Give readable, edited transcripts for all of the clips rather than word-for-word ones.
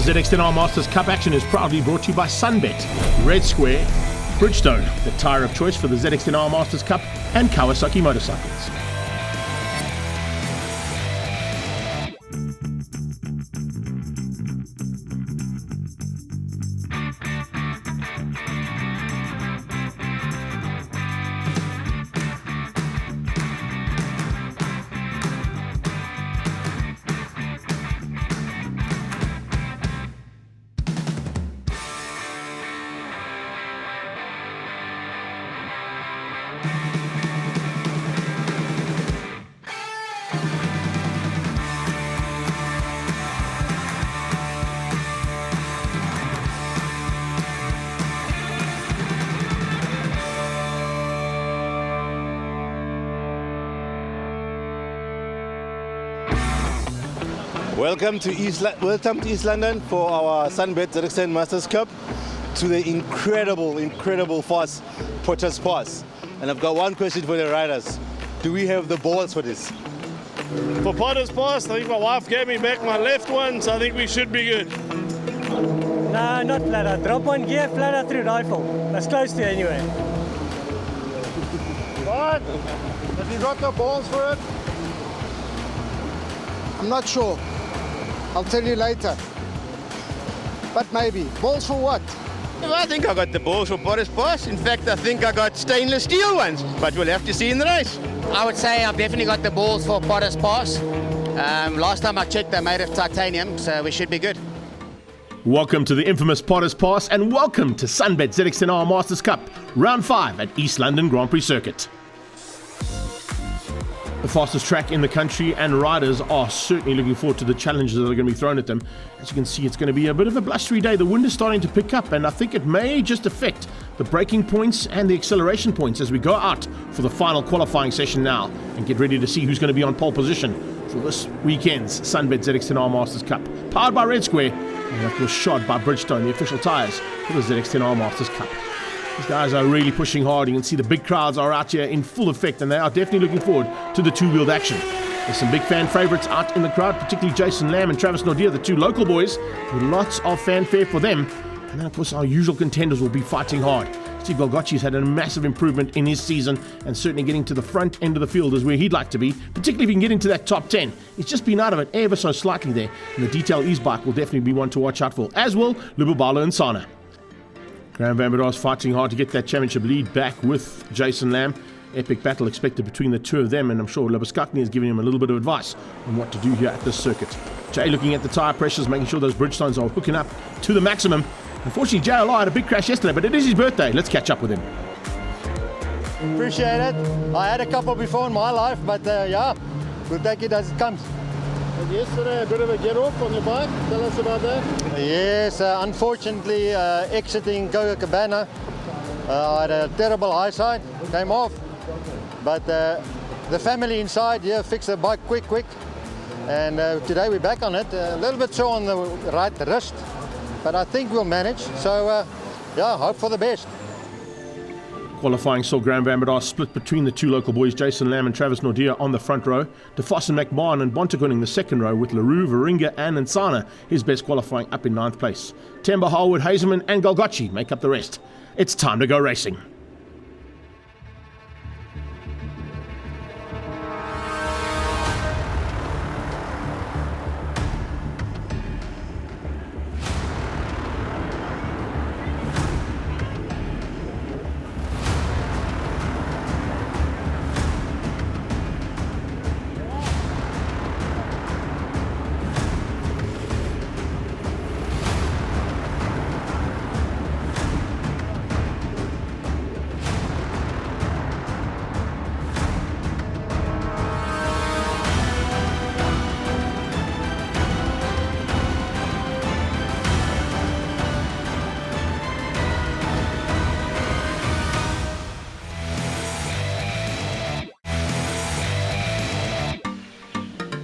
the ZX10R Masters Cup action is proudly brought to you by SunBet, Red Square, Bridgestone, the tyre of choice for the ZX10R Masters Cup, and Kawasaki motorcycles. Welcome to East London for our SunBet ZX10 Masters Cup to the incredible fast Potter's Pass. And I've got one question for the riders. Do we have the balls for this? For Potter's Pass, I think my wife gave me back my left one, so I think we should be good. No, not flat out. Drop one gear, flat out through rifle. That's close to anyway. What? Have you got the balls for it? I'm not sure. I'll tell you later. But maybe. Balls for what? Well, I think I got the balls for Potter's Pass. In fact, I think I got stainless steel ones, but we'll have to see in the race. I would say I've definitely got the balls for Potter's Pass. Last time I checked, they're made of titanium, so we should be good. Welcome to the infamous Potter's Pass, and welcome to SunBet ZX10R Masters Cup, Round 5 at East London Grand Prix Circuit. The fastest track in the country, and riders are certainly looking forward to the challenges that are going to be thrown at them. As you can see, it's going to be a bit of a blustery day. The wind is starting to pick up, and I think it may just affect the braking points and the acceleration points as we go out for the final qualifying session now and get ready to see who's going to be on pole position for this weekend's SunBet ZX10R Masters Cup. Powered by Red Square, and of course shod by Bridgestone, the official tyres for the ZX10R Masters Cup. These guys are really pushing hard. You can see the big crowds are out here in full effect, and they are definitely looking forward to the two-wheeled action. There's some big fan favourites out in the crowd, particularly Jason Lamb and Travis Nordia, the two local boys, with lots of fanfare for them. And then, of course, our usual contenders will be fighting hard. Steve Golgocci's had a massive improvement in his season, and certainly getting to the front end of the field is where he'd like to be, particularly if he can get into that top 10. He's just been out of it ever so slightly there, and the Detail Ease bike will definitely be one to watch out for, as will Lubabalo and Sana. Graham Van Bedar is fighting hard to get that championship lead back with Jason Lamb. Epic battle expected between the two of them, and I'm sure Labuskakni is giving him a little bit of advice on what to do here at this circuit. Jay looking at the tyre pressures, making sure those Bridgestones are hooking up to the maximum. Unfortunately, JLR had a big crash yesterday, but it is his birthday. Let's catch up with him. Appreciate it. I had a couple before in my life, but yeah, we'll take it as it comes. And yesterday, a bit of a get-off on your bike. Tell us about that. Yes, unfortunately, exiting Coca Cabana, I had a terrible eyesight, came off. But the family inside here fixed the bike quick. And today we're back on it. A little bit sore on the right wrist, but I think we'll manage. So, yeah, hope for the best. Qualifying saw Graham Van Bedar split between the two local boys, Jason Lamb and Travis Nordia, on the front row. DeVos and McMahon and Bontekoning the second row, with LaRue, Varinga and Nsana, his best qualifying, up in 9th place. Temba, Harwood, Hazeman and Golgocci make up the rest. It's time to go racing.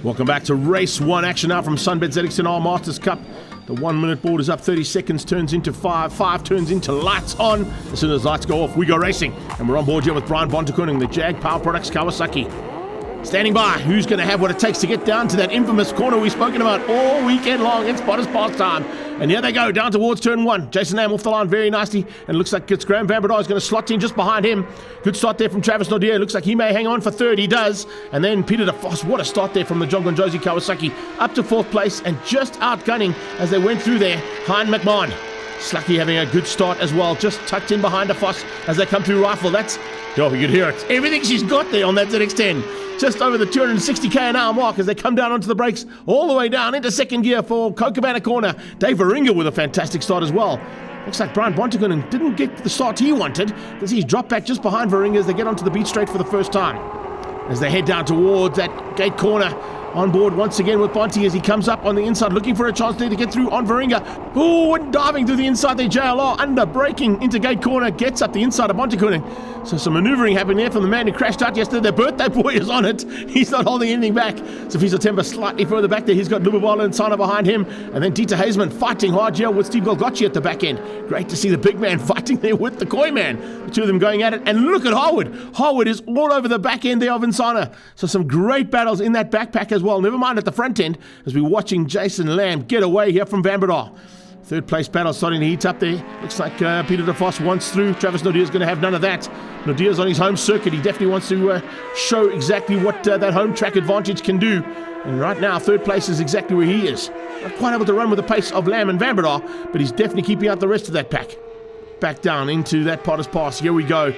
Welcome back to Race 1 action now from SunBet ZX10R Masters Cup. The 1 minute board is up, 30 seconds turns into 5, 5 turns into lights on. As soon as lights go off, we go racing. And we're on board here with Brian Bontekoning, the Jag Power Products Kawasaki. Standing by, who's going to have what it takes to get down to that infamous corner we've spoken about all weekend long. It's Potter's Pass time. And here they go, down towards turn 1. Jason Lamb off the line very nicely. And it looks like it's Graham Van Breda is going to slot in just behind him. Good start there from Travis Nordier. Looks like he may hang on for third. He does. And then Peter de Vos, what a start there from the John Gonjosi Kawasaki. Up to 4th place and just outgunning as they went through there, Hein McMahon. Slucky having a good start as well, just tucked in behind the Foss as they come through Rifle. That's, oh, you could hear it. Everything she's got there on that ZX10. Just over the 260k an hour mark as they come down onto the brakes, all the way down into second gear for Cocobana Corner. Dave Varinga with a fantastic start as well. Looks like Brian Bontekonen didn't get the start he wanted, because he's dropped back just behind Varinga as they get onto the beat straight for the first time. As they head down towards that gate corner, on board once again with Bonte as he comes up on the inside, looking for a chance there to get through on Varinga. Oh, and diving through the inside there, JLR under braking into gate corner, gets up the inside of Bontekonen. So some maneuvering happening there from the man who crashed out yesterday. Their birthday boy is on it. He's not holding anything back. Safisa Temba slightly further back there. He's got Lubabala and Sana behind him. And then Dieter Hazeman fighting hard here with Steve Golgocci at the back end. Great to see the big man fighting there with the Koi man. The two of them going at it. And look at Harwood. Harwood is all over the back end there of Insana. So some great battles in that backpack as well. Never mind at the front end as we're watching Jason Lamb get away here from Van Breda. Third place battle starting to heat up there. Looks like Peter de Vos wants through. Travis Nordier is going to have none of that. Nordier's on his home circuit. He definitely wants to show exactly what that home track advantage can do. And right now, third place is exactly where he is. Not quite able to run with the pace of Lamb and Van Breda, but he's definitely keeping out the rest of that pack. Back down into that Potter's Pass. Here we go.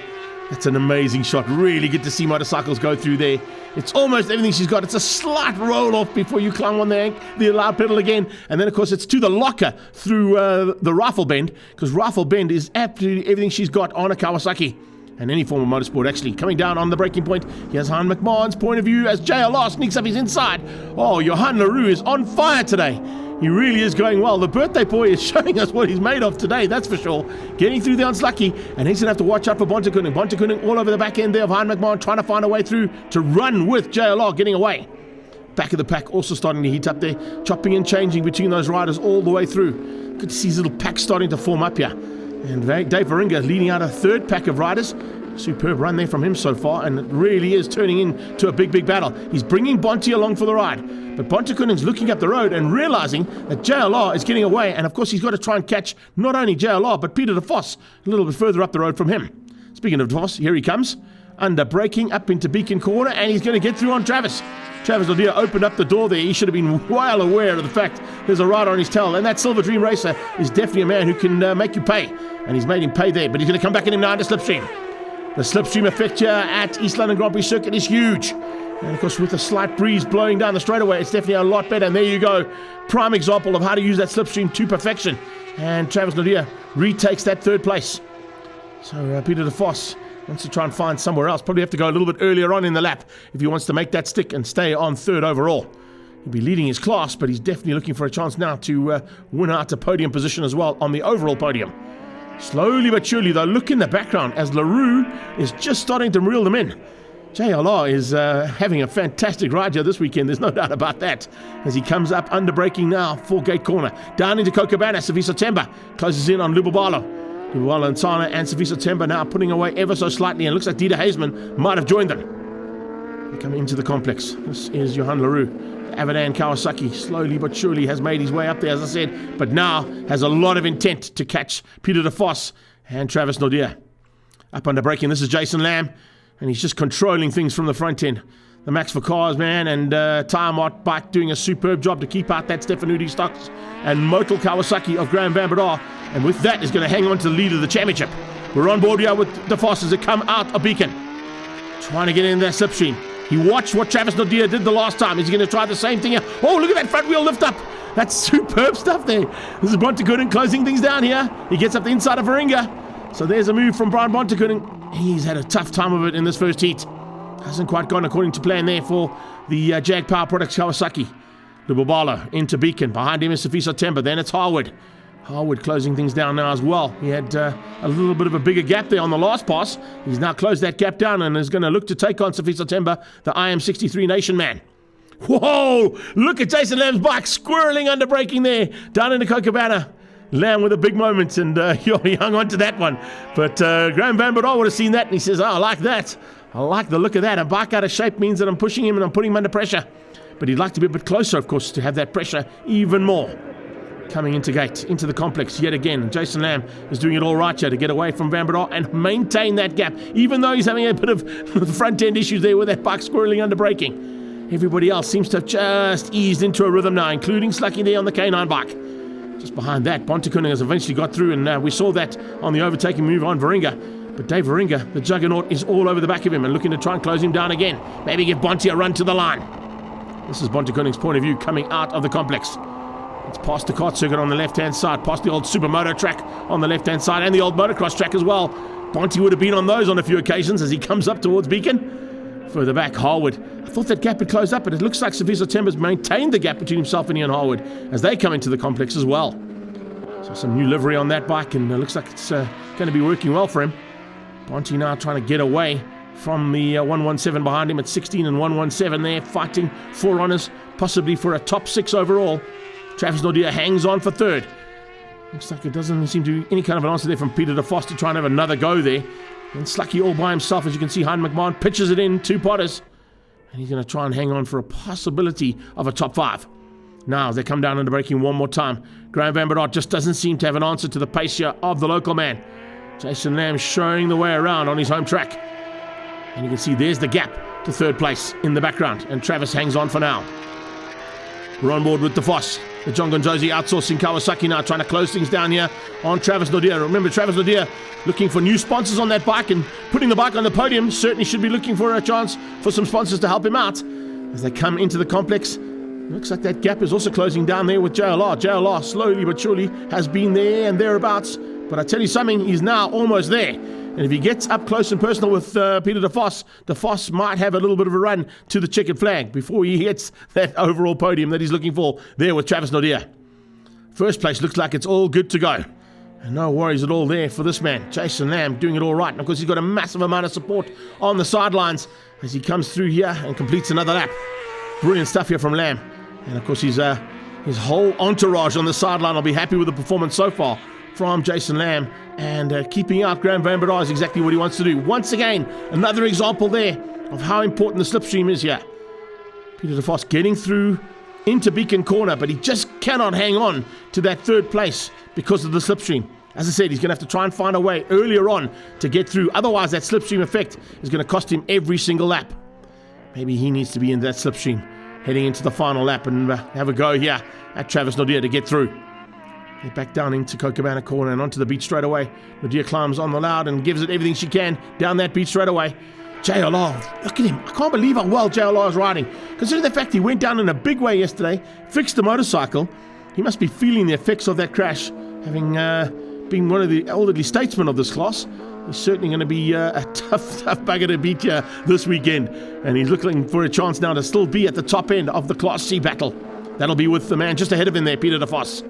That's an amazing shot. Really good to see motorcycles go through there. It's almost everything she's got. It's a slight roll off before you climb on the allowed pedal again. And then, of course, it's to the locker through the Rifle Bend, because Rifle Bend is absolutely everything she's got on a Kawasaki. And any form of motorsport, actually. Coming down on the braking point, here's Hein McMahon's point of view as JLR sneaks up his inside. Oh, Johan Leroux is on fire today. He really is going well. The birthday boy is showing us what he's made of today, that's for sure. Getting through the Unlucky, and he's going to have to watch out for Bontekonen. Bontekonen all over the back end there of Hein McMahon, trying to find a way through to run with JLR, getting away. Back of the pack also starting to heat up there, chopping and changing between those riders all the way through. Good to see his little pack starting to form up here. And Dave Varinga leading out a third pack of riders. Superb run there from him so far, and it really is turning into a big battle. He's bringing Bonte along for the ride, but Bontekonen's looking up the road and realizing that JLR is getting away, and of course he's got to try and catch not only JLR but Peter de Vos a little bit further up the road from him. Speaking of de Vos, here he comes, under braking up into Beacon Corner, and he's going to get through on Travis. Travis Nordier opened up the door there. He should have been well aware of the fact there's a rider on his tail, and that Silver Dream Racer is definitely a man who can make you pay, and he's made him pay there, but he's going to come back in him now into Slipstream. The slipstream effect here at East London Grand Prix Circuit is huge. And of course, with a slight breeze blowing down the straightaway, it's definitely a lot better. And there you go. Prime example of how to use that slipstream to perfection. And Travis Nordier retakes that third place. So Peter de Vos wants to try and find somewhere else. Probably have to go a little bit earlier on in the lap if he wants to make that stick and stay on third overall. He'll be leading his class, but he's definitely looking for a chance now to win out a podium position as well on the overall podium. Slowly but surely, though, look in the background as Leroux is just starting to reel them in. JLR is having a fantastic ride here this weekend, there's no doubt about that. As he comes up under braking now for gate corner. Down into Cocobana, Safisa Temba closes in on Lubabalo. Lubabalo and Sana and Safisa Temba now putting away ever so slightly, and it looks like Dieter Hazeman might have joined them. They come into the complex. This is Johan Leroux. Avadan Kawasaki slowly but surely has made his way up there, as I said, but now has a lot of intent to catch Peter de Vos and Travis Nordier. Up under braking, this is Jason Lamb, and he's just controlling things from the front end. The Max for Cars man and Tiamart bike doing a superb job to keep out that Stefanudi stocks, and Motul Kawasaki of Graham Van Breda, and with that is going to hang on to the lead of the championship. We're on board here with de Vos as they come out of Beacon, trying to get in that slipstream. He watched what Travis Nordier did the last time. Is he going to try the same thing here? Oh, look at that front wheel lift up. That's superb stuff there. This is Bontekonen closing things down here. He gets up the inside of Varinga. So there's a move from Brian Bontekonen. He's had a tough time of it in this first heat. Hasn't quite gone according to plan there for the Jag Power Products Kawasaki. Lubabalo into Beacon. Behind him is Safisa Temba. Then it's Harwood. Harwood closing things down now as well. He had a little bit of a bigger gap there on the last pass. He's now closed that gap down and is going to look to take on Safisa Temba, the IM63 Nation man. Whoa! Look at Jason Lamb's bike squirreling under braking there down into Cocobana. Lamb with a big moment, and he hung on to that one. But Graham Van Breda would have seen that, and he says, oh, I like that. I like the look of that. A bike out of shape means that I'm pushing him and I'm putting him under pressure. But he'd like to be a bit closer, of course, to have that pressure even more. Coming into gate, into the complex yet again. Jason Lamb is doing it all right here to get away from Van Bredar and maintain that gap, even though he's having a bit of front-end issues there with that bike squirreling under braking. Everybody else seems to have just eased into a rhythm now, including Slucky there on the K9 bike. Just behind that, Bontekoning has eventually got through, and we saw that on the overtaking move on Varinga. But Dave Varinga, the juggernaut, is all over the back of him and looking to try and close him down again. Maybe give Bonte a run to the line. This is Bontekoning's point of view coming out of the complex. It's past the kart circuit on the left-hand side, past the old supermoto track on the left-hand side, and the old motocross track as well. Bonte would have been on those on a few occasions as he comes up towards Beacon. Further back, Harwood. I thought that gap had closed up, but it looks like Sifiso Temba's maintained the gap between himself and Ian Harwood as they come into the complex as well. So some new livery on that bike, and it looks like it's going to be working well for him. Bonte now trying to get away from the 117 behind him at 16 and 117 there, fighting for honours, possibly for a top 6 overall. Travis Nordia hangs on for third. Looks like it doesn't seem to be any kind of an answer there from Peter de Vos to try and have another go there. And Slucky all by himself, as you can see, Hein McMahon pitches it in, 2 potters. And he's going to try and hang on for a possibility of a top 5. Now, as they come down into braking one more time, Graham Van Bredar just doesn't seem to have an answer to the pace here of the local man. Jason Lamb showing the way around on his home track. And you can see there's the gap to third place in the background. And Travis hangs on for now. We're on board with De Vos. The John Gonzozi outsourcing Kawasaki now, trying to close things down here on Travis Nordia. Remember, Travis Nordia looking for new sponsors on that bike and putting the bike on the podium. Certainly should be looking for a chance for some sponsors to help him out as they come into the complex. Looks like that gap is also closing down there with JLR. JLR slowly but surely has been there and thereabouts. But I tell you something, he's now almost there. And if he gets up close and personal with Peter de Vos might have a little bit of a run to the checkered flag before he hits that overall podium that he's looking for there with Travis Nordia. First place looks like it's all good to go. And no worries at all there for this man. Jason Lamb doing it all right. And of course, he's got a massive amount of support on the sidelines as he comes through here and completes another lap. Brilliant stuff here from Lamb. And of course, his whole entourage on the sideline will be happy with the performance so far from Jason Lamb, and keeping out Graham Van Bredar is exactly what he wants to do. Once again, another example there of how important the slipstream is here. Peter de Vos getting through into Beacon Corner, but he just cannot hang on to that third place because of the slipstream. As I said, he's going to have to try and find a way earlier on to get through. Otherwise, that slipstream effect is going to cost him every single lap. Maybe he needs to be in that slipstream heading into the final lap and have a go here at Travis Nordia to get through. Get back down into Cochabana Corner and onto the beach straight away. Nordia climbs on the loud and gives it everything she can down that beach straight away. JLR, look at him. I can't believe how well JLR is riding. Considering the fact he went down in a big way yesterday, fixed the motorcycle. He must be feeling the effects of that crash, having been one of the elderly statesmen of this class. He's certainly going to be a tough bugger to beat here this weekend. And he's looking for a chance now to still be at the top end of the Class C battle. That'll be with the man just ahead of him there, Peter de Vos.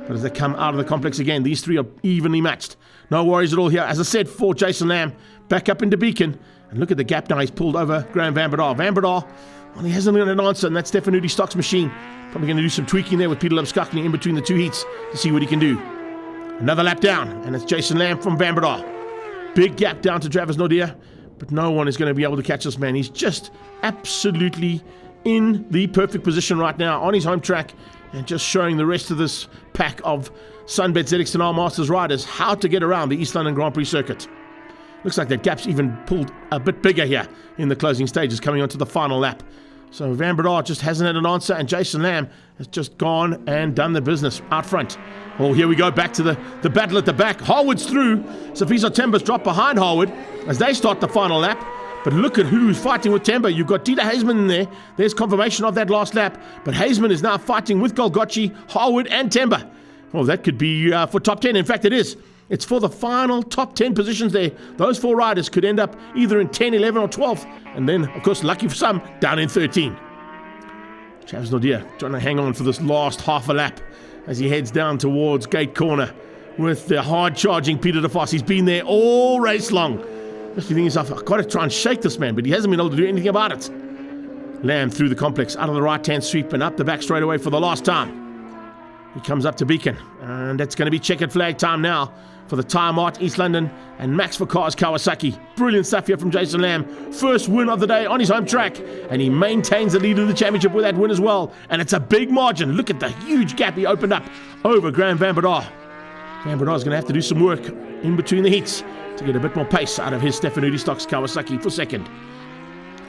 But as they come out of the complex again, these three are evenly matched. No worries at all here. As I said, for Jason Lamb, back up into Beacon. And look at the gap now. He's pulled over Graham Van Bredar. Van Bredar, well, he hasn't got an answer, and that's Stefan Udy Stock's machine. Probably going to do some tweaking there with Peter Lipskakny in between the two heats to see what he can do. Another lap down, and it's Jason Lamb from Van Bredar. Big gap down to Travis Nordia, but no one is going to be able to catch this man. He's just absolutely in the perfect position right now on his home track, and just showing the rest of this pack of SunBet ZX10R Masters riders how to get around the East London Grand Prix circuit. Looks like that gap's even pulled a bit bigger here in the closing stages, coming onto the final lap. So Van Bredar just hasn't had an answer, and Jason Lamb has just gone and done the business out front. Oh, here we go, back to the battle at the back. Harwood's through. Sifiso Temba's dropped behind Harwood as they start the final lap. But look at who's fighting with Temba. You've got Dieter Hazeman in there. There's confirmation of that last lap. But Hazeman is now fighting with Golgocci, Harwood, and Temba. Well, that could be for top 10. In fact, it is. It's for the final top 10 positions there. Those four riders could end up either in 10, 11, or 12th. And then, of course, lucky for some, down in 13. Travis Nordia trying to hang on for this last half a lap as he heads down towards Gate Corner with the hard-charging Peter de Vos. He's been there all race long. Must be thinking himself, I've got to try and shake this man, but he hasn't been able to do anything about it. Lamb through the complex, out of the right-hand sweep and up the back straight away for the last time. He comes up to Beacon, and that's going to be checkered flag time now for the Time Art East London and Max for Cars Kawasaki. Brilliant stuff here from Jason Lamb. First win of the day on his home track, and he maintains the lead of the championship with that win as well. And it's a big margin. Look at the huge gap he opened up over Graham Van Breda. Van Breda is going to have to do some work in between the heats to get a bit more pace out of his Stefanuti Stocks Kawasaki for second.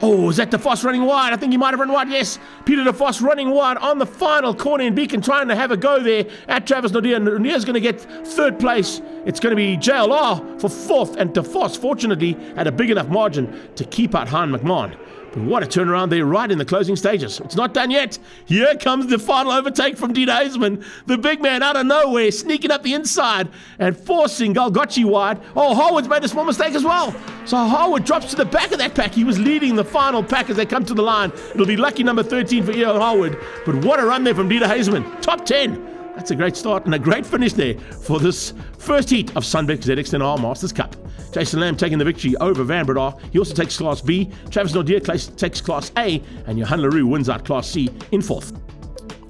Oh, is that De Vos running wide? I think he might have run wide, yes. Peter De Vos running wide on the final corner in Beacon, trying to have a go there at Travis Naudé. Naudé's going to get third place. It's going to be JLR for fourth, and De Vos, fortunately, had a big enough margin to keep out Han McMahon. But what a turnaround there right in the closing stages. It's not done yet. Here comes the final overtake from Dieter Hazeman. The big man out of nowhere, sneaking up the inside and forcing Galgocci wide. Oh, Harwood's made a small mistake as well. So Harwood drops to the back of that pack. He was leading the final pack as they come to the line. It'll be lucky number 13 for Ian Harwood. But what a run there from Dieter Hazeman. Top 10. That's a great start and a great finish there for this first heat of SunBet ZX10R Masters Cup. Jason Lamb taking the victory over Van Breda. He also takes Class B. Travis Naudé takes Class A. And Johan Leroux wins out Class C in fourth.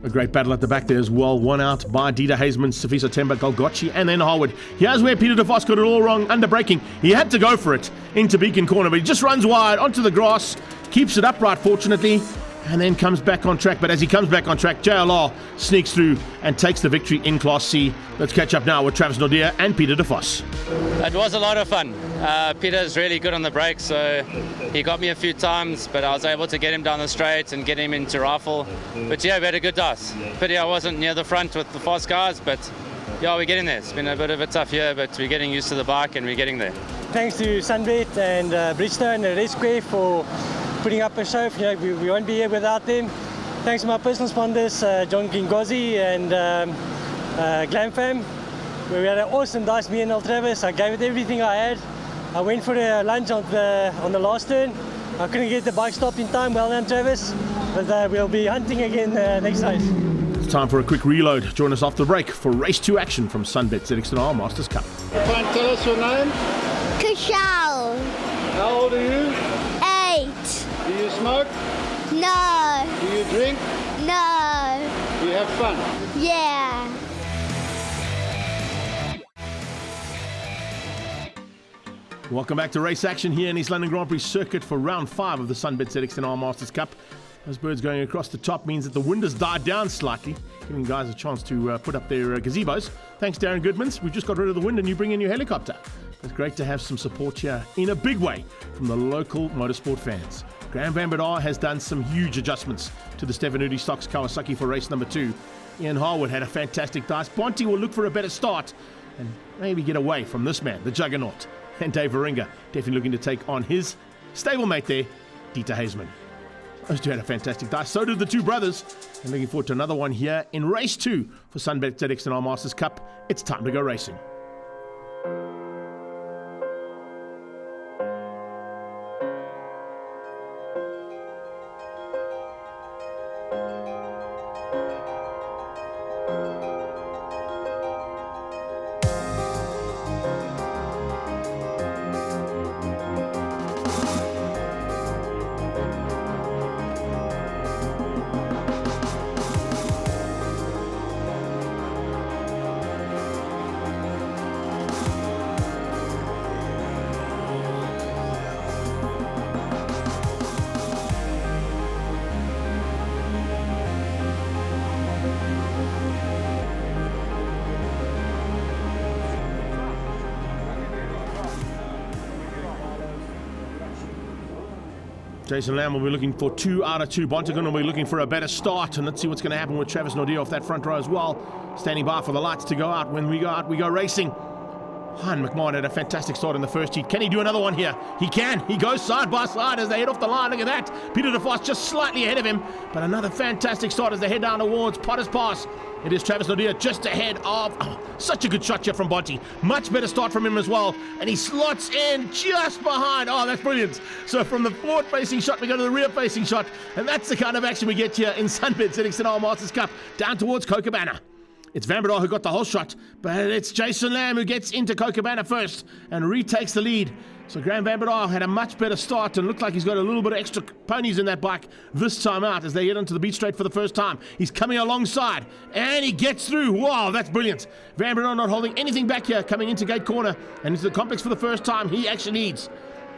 A great battle at the back there as well. Won out by Dieter Hazeman, Sifiso Temba, Galgocci, and then Harwood. Here's where Peter De Vos got it all wrong under braking. He had to go for it into Beacon Corner, but he just runs wide onto the grass, keeps it upright, fortunately, and then comes back on track. But as he comes back on track, JLR sneaks through and takes the victory in Class C. Let's catch up now with Travis Naudé and Peter De Vos. It was a lot of fun. Peter's really good on the brakes, so he got me a few times, but I was able to get him down the straight and get him into rifle. But yeah, we had a good dice. Pity I wasn't near the front with the fast guys, but yeah, we're getting there. It's been a bit of a tough year, but we're getting used to the bike and we're getting there. Thanks to SunBet and Bridgestone and Red Square for putting up a show. You know, we won't be here without them. Thanks to my personal sponsors, John Kingozi and Glamfam. We had an awesome dice, me and El Travis. I gave it everything I had. I went for a lunch on the last turn. I couldn't get the bike stopped in time. Well done, Travis. But we'll be hunting again next race. It's time for a quick reload. Join us after the break for Race 2 action from SunBet ZX10R Masters Cup. Fine, tell us your name. Kushal. How old are you? 8. Do you smoke? No. Do you drink? No. Do you have fun? Yeah. Welcome back to race action here in East London Grand Prix circuit for round 5 of the SunBet ZX10R Masters Cup. Those birds going across the top means that the wind has died down slightly, giving guys a chance to put up their gazebos. Thanks, Darren Goodmans. We just got rid of the wind and you bring in your helicopter. It's great to have some support here in a big way from the local motorsport fans. Graham Van Breda has done some huge adjustments to the Stefanuti Stocks Kawasaki for race number 2. Ian Harwood had a fantastic dice. Bonte will look for a better start and maybe get away from this man, the juggernaut. And Dave Varinga definitely looking to take on his stablemate there, Dieter Hazeman. Those two had a fantastic dice. So did the two brothers. And looking forward to another one here in race 2 for SunBet ZX10R Masters Cup. It's time to go racing. Jason Lamb will be looking for 2 out of 2. Bontagon will be looking for a better start. And let's see what's going to happen with Travis Naudé off that front row as well. Standing by for the lights to go out. When we go out, we go racing. Han McMahon had a fantastic start in the first heat. Can he do another one here? He can. He goes side by side as they head off the line. Look at that. Peter De Vos just slightly ahead of him. But another fantastic start as they head down towards Potter's Pass. It is Travis Naudé just ahead of... Oh, such a good shot here from Bonte. Much better start from him as well. And he slots in just behind. Oh, that's brilliant. So from the forward-facing shot, we go to the rear-facing shot. And that's the kind of action we get here in SunBet ZX10R Masters Cup. Down towards Kookaburra. It's Van Breda who got the whole shot, but it's Jason Lamb who gets into Kookaburra first and retakes the lead. So Graham Van Bedar had a much better start and looked like he's got a little bit of extra ponies in that bike this time out as they head onto the beat straight for the first time. He's coming alongside and he gets through. Wow, that's brilliant. Van Bedar not holding anything back here, coming into gate corner and into the complex for the first time. He actually leads.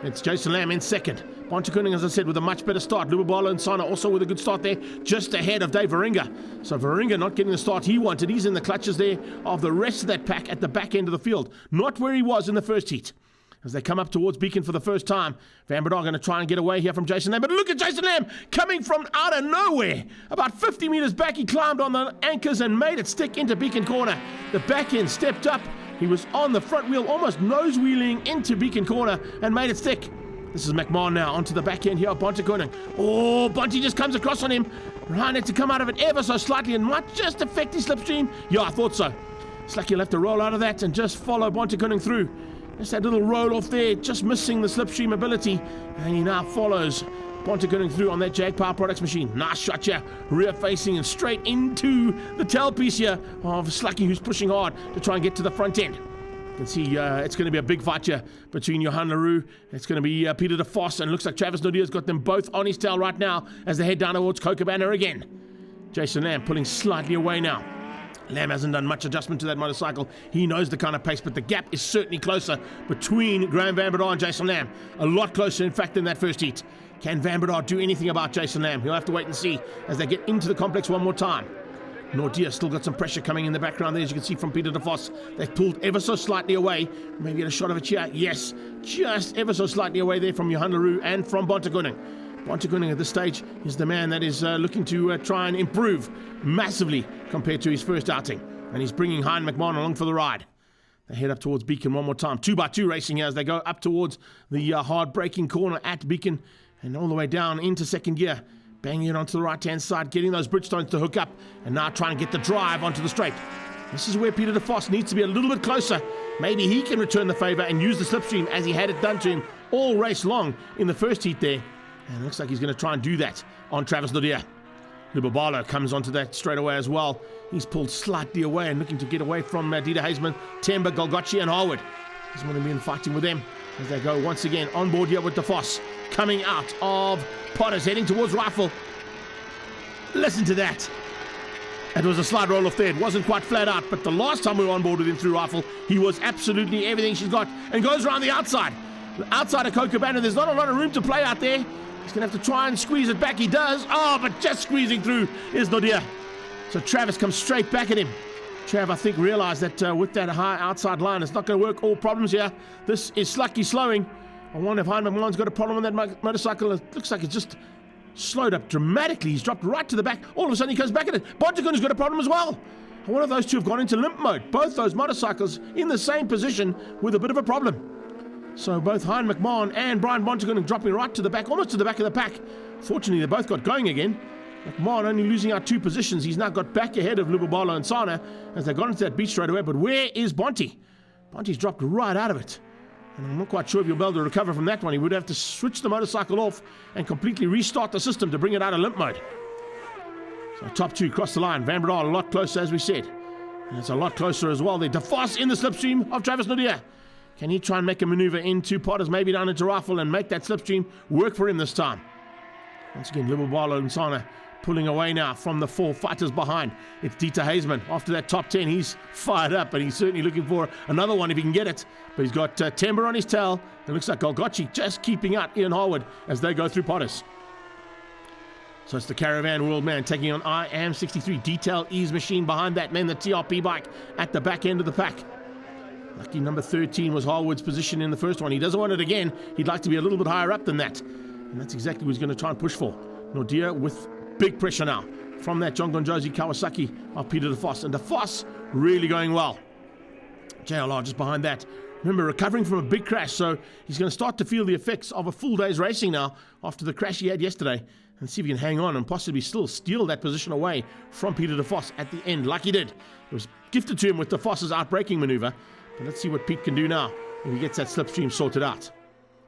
It's Jason Lamb in second. Bontekoning, as I said, with a much better start. Lubabalo and Sana also with a good start there, just ahead of Dave Varinga. So Varinga not getting the start he wanted. He's in the clutches there of the rest of that pack at the back end of the field. Not where he was in the first heat. As they come up towards Beacon for the first time, Van Bedar going to try and get away here from Jason Lamb. But look at Jason Lamb coming from out of nowhere. About 50 metres back, he climbed on the anchors and made it stick into Beacon corner. The back end stepped up. He was on the front wheel, almost nose-wheeling into Beacon corner and made it stick. This is McMahon now onto the back end here of Bontekoning. Oh, Bonte just comes across on him. Ryan had to come out of it ever so slightly and might just affect his slipstream. Yeah, I thought so. It's like he'll have to roll out of that and just follow Bontekoning through. Just that little roll off there, just missing the slipstream ability. And he now follows Bontekoning through on that Jag Power Products machine. Nice shot here, rear facing and straight into the tailpiece here of Slucky, who's pushing hard to try and get to the front end. You can see it's going to be a big fight here between Johan Leroux. It's going to be Peter de Vos, and looks like Travis Nodia's got them both on his tail right now as they head down towards Kocabana again. Jason Lamb pulling slightly away now. Lamb hasn't done much adjustment to that motorcycle. He knows the kind of pace, but the gap is certainly closer between Graham Van Bedar and Jason Lamb. A lot closer, in fact, than that first heat. Can Van Bedar do anything about Jason Lamb? He'll have to wait and see as they get into the complex one more time. Nordia still got some pressure coming in the background there, as you can see from Peter de Vos. They've pulled ever so slightly away. Maybe get a shot of it here. Yes, just ever so slightly away there from Johan Leroux and from Bontekoning. Bontekoning at this stage is the man that is looking to try and improve massively compared to his first outing. And he's bringing Hein McMahon along for the ride. They head up towards Beacon one more time. 2x2 racing here as they go up towards the hard braking corner at Beacon and all the way down into second gear. Banging it onto the right-hand side, getting those Bridgestones to hook up, and now trying to get the drive onto the straight. This is where Peter de Vos needs to be a little bit closer. Maybe he can return the favour and use the slipstream as he had it done to him all race long in the first heat there. And it looks like he's going to try and do that on Travis Nodia. Lubabalo comes onto that straight away as well. He's pulled slightly away and looking to get away from Dieter Hazeman, Temba, Golgocci and Harwood. He's going to be fighting with them as they go once again on board here with de Vos. Coming out of Potters, heading towards Rifle. Listen to that. It was a slide roll off there. It wasn't quite flat out, but the last time we were on board with him through Rifle, he was absolutely everything she's got and goes around the outside. Outside of Kocabana, there's not a lot of room to play out there. He's going to have to try and squeeze it back. He does. Oh, but just squeezing through is Nodia. So Travis comes straight back at him. Trav, I think, realised that with that high outside line, it's not going to work. All problems here. This is Slucky slowing. I wonder if Hein McMahon's got a problem with that motorcycle. It looks like it's just slowed up dramatically. He's dropped right to the back. All of a sudden, he comes back at it. Bontekoon's got a problem as well. I wonder if those two have gone into limp mode. Both those motorcycles in the same position with a bit of a problem. So both Hein McMahon and Brian Bontekoon dropping right to the back, almost to the back of the pack. Fortunately, they both got going again. McMahon only losing out 2 positions. He's now got back ahead of Lubabalo and Sana as they got into that beat straight away. But where is Bonte? Bonte's dropped right out of it. And I'm not quite sure if he'll be able to recover from that one. He would have to switch the motorcycle off and completely restart the system to bring it out of limp mode. So top 2 cross the line. Van Bedar a lot closer, as we said. And it's a lot closer as well. They're de Vos in the slipstream of Travis Nodia. Can he try and make a maneuver into Potters, maybe down into Rifle, and make that slipstream work for him this time? Once again, Lubabalo and Sana pulling away now from the 4 fighters behind. It's Dieter Hazeman. After that top 10, he's fired up, and he's certainly looking for another one if he can get it. But he's got Timber on his tail. It looks like Golgocci just keeping out Ian Harwood as they go through Potters. So it's the Caravan World Man taking on IM63 Detail Ease Machine behind that man, the TRP bike at the back end of the pack. Lucky number 13 was Harwood's position in the first one. He doesn't want it again. He'd like to be a little bit higher up than that. And that's exactly what he's going to try and push for. Nordia with big pressure now from that John Gonjosi Kawasaki of Peter de Vos. And de Vos really going well. JLR just behind that. Remember, recovering from a big crash, so he's going to start to feel the effects of a full day's racing now after the crash he had yesterday, and see if he can hang on and possibly still steal that position away from Peter de Vos at the end, like he did. It was gifted to him with de Vos's outbraking maneuver, but let's see what Pete can do now if he gets that slipstream sorted out.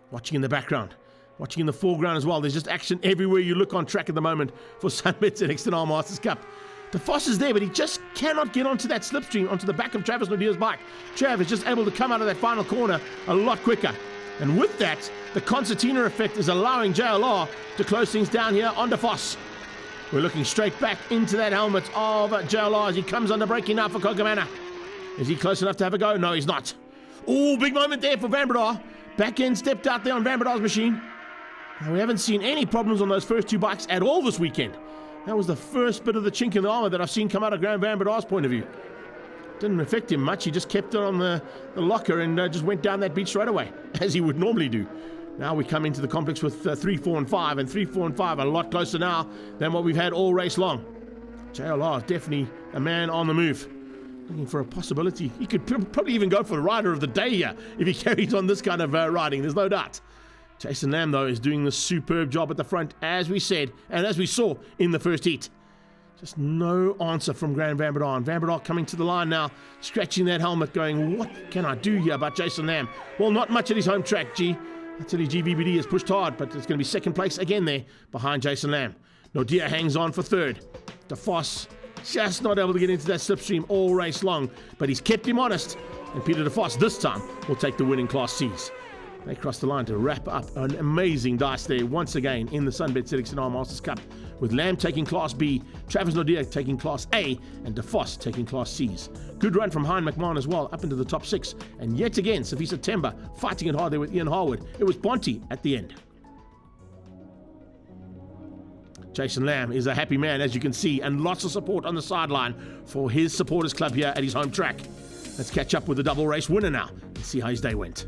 Watching in the background, watching in the foreground as well. There's just action everywhere you look on track at the moment for SunBet's ZX10R Masters Cup. De Vos is there, but he just cannot get onto that slipstream, onto the back of Travis Nodia's bike. Trav is just able to come out of that final corner a lot quicker. And with that, the concertina effect is allowing JLR to close things down here on DeVos. We're looking straight back into that helmet of JLR as he comes under braking now for Kokomana. Is he close enough to have a go? No, he's not. Oh, big moment there for Van Breda. Back end stepped out there on Van Breda's machine. Now, we haven't seen any problems on those first two bikes at all this weekend. That was the first bit of the chink in the armor that I've seen come out of Graham Van Breda's point of view. Didn't affect him much. He just kept it on the locker and just went down that beach straight away, as he would normally do. Now we come into the complex with 3, 4, and 5, and 3, 4, and 5 are a lot closer now than what we've had all race long. JLR is definitely a man on the move. Looking for a possibility. He could probably even go for the rider of the day here if he carries on this kind of riding, there's no doubt. Jason Lamb, though, is doing the superb job at the front, as we said, and as we saw in the first heat. Just no answer from Graham Van Breda. And Van Breda coming to the line now, scratching that helmet, going, what can I do here about Jason Lamb? Well, not much at his home track, G. I tell you, GBBD has pushed hard, but it's going to be second place again there behind Jason Lamb. Nordia hangs on for third. DeVos just not able to get into that slipstream all race long, but he's kept him honest. And Peter DeVos this time will take the win in Class C's. They cross the line to wrap up an amazing dice there once again in the SunBet ZX10R Masters Cup, with Lamb taking Class B, Travis Nordia taking Class A, and DeVos taking Class C's. Good run from Hein McMahon as well, up into the top 6. And yet again, Safisa Temba fighting it hard there with Ian Harwood. It was Bonte at the end. Jason Lamb is a happy man, as you can see, and lots of support on the sideline for his supporters club here at his home track. Let's catch up with the double race winner now and see how his day went.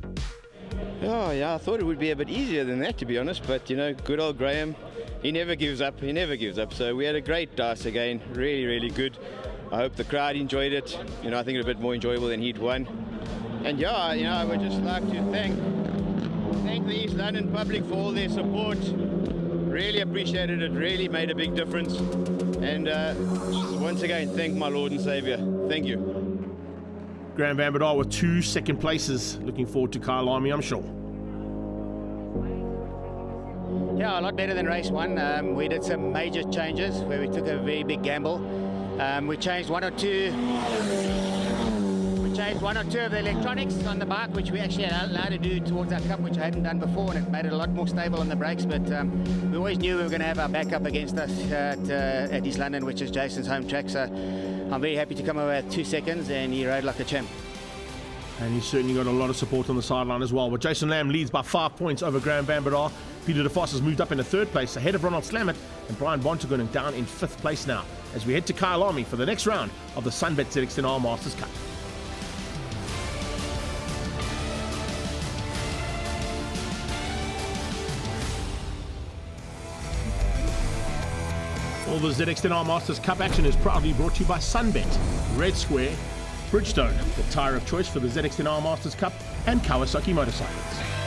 Oh, yeah, I thought it would be a bit easier than that, to be honest. But, you know, good old Graham, he never gives up. He never gives up. So we had a great dice again. Really, really good. I hope the crowd enjoyed it. You know, I think it was a bit more enjoyable than Heat 1. And, yeah, you know, I would just like to thank the East London public for all their support. Really appreciated it. Really made a big difference. And once again, thank my Lord and Saviour. Thank you. Graham Van Breda with 2 second places. Looking forward to Kyle Army, I'm sure. Yeah, a lot better than race 1. We did some major changes where we took a very big gamble. We changed one or two of the electronics on the bike, which we actually had allowed to do towards our cup, which I hadn't done before, and it made it a lot more stable on the brakes. But we always knew we were going to have our backup against us at East London, which is Jason's home track. So I'm very happy to come over at 2 seconds, and he rode like a champ. And he's certainly got a lot of support on the sideline as well. But Jason Lamb leads by 5 points over Graham Van Breda. Peter DeVos has moved up into 3rd place, ahead of Ronald Slamet, and Brian Bontegun down in 5th place now, as we head to Kyle Army for the next round of the SunBet ZX10R Masters Cup. All the ZX10R Masters Cup action is proudly brought to you by SunBet, Red Square, Bridgestone, the tyre of choice for the ZX10R Masters Cup, and Kawasaki Motorcycles.